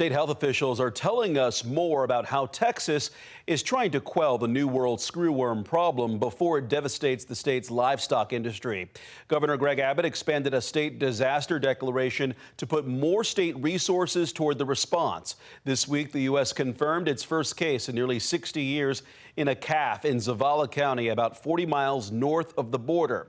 State health officials are telling us more about how Texas is trying to quell the New World screwworm problem before it devastates the state's livestock industry. Governor Greg Abbott expanded a state disaster declaration to put more state resources toward the response. This week, the U.S. confirmed its first case in nearly 60 years in a calf in Zavala County, about 40 miles north of the border.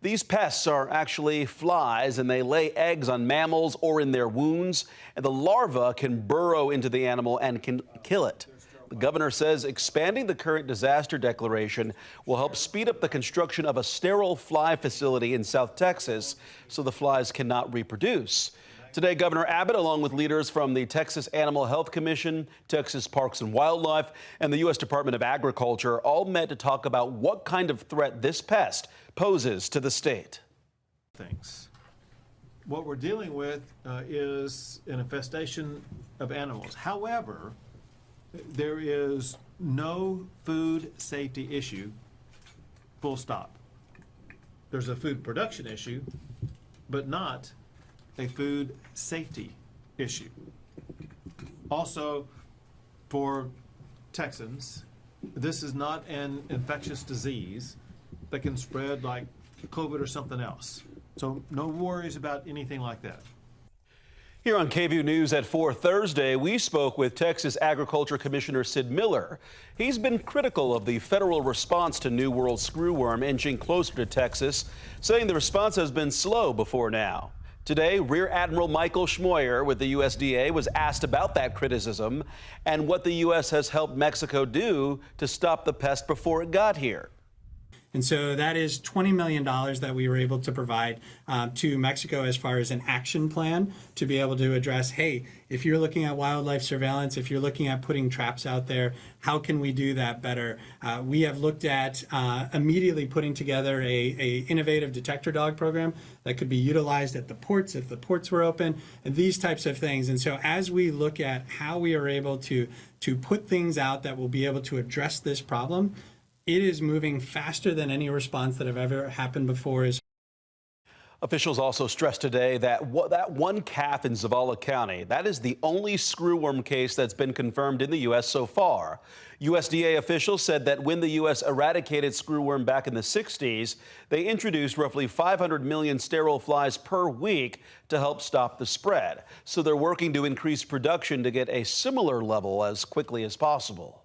These pests are actually flies, and they lay eggs on mammals or in their wounds, and the larva can burrow into the animal and can kill it. The governor says expanding the current disaster declaration will help speed up the construction of a sterile fly facility in South Texas so the flies cannot reproduce. Today, Governor Abbott, along with leaders from the Texas Animal Health Commission, Texas Parks and Wildlife, and the U.S. Department of Agriculture, all met to talk about what kind of threat this pest poses to the state. What we're dealing with is an infestation of animals. However, there is no food safety issue, full stop. There's a food production issue, but not a food safety issue. Also, for Texans, this is not an infectious disease that can spread like COVID or something else. So no worries about anything like that. Here on KVUE News at 4 Thursday, we spoke with Texas Agriculture Commissioner Sid Miller. He's been critical of the federal response to New World screwworm inching closer to Texas, saying the response has been slow before now. Today, Rear Admiral Michael Schmoyer with the USDA was asked about that criticism and what the U.S. has helped Mexico do to stop the pest before it got here. And so that is $20 million that we were able to provide to Mexico as far as an action plan to be able to address, hey, if you're looking at wildlife surveillance, if you're looking at putting traps out there, how can we do that better? We have looked at immediately putting together a innovative detector dog program that could be utilized at the ports if the ports were open, and these types of things. And so as we look at how we are able to put things out that will be able to address this problem, it is moving faster than any response that have ever happened before. Officials also stressed today that that one calf in Zavala County, that is the only screwworm case that's been confirmed in the U.S. so far. USDA officials said that when the U.S. eradicated screwworm back in the 60s, they introduced roughly 500 million sterile flies per week to help stop the spread. So they're working to increase production to get a similar level as quickly as possible.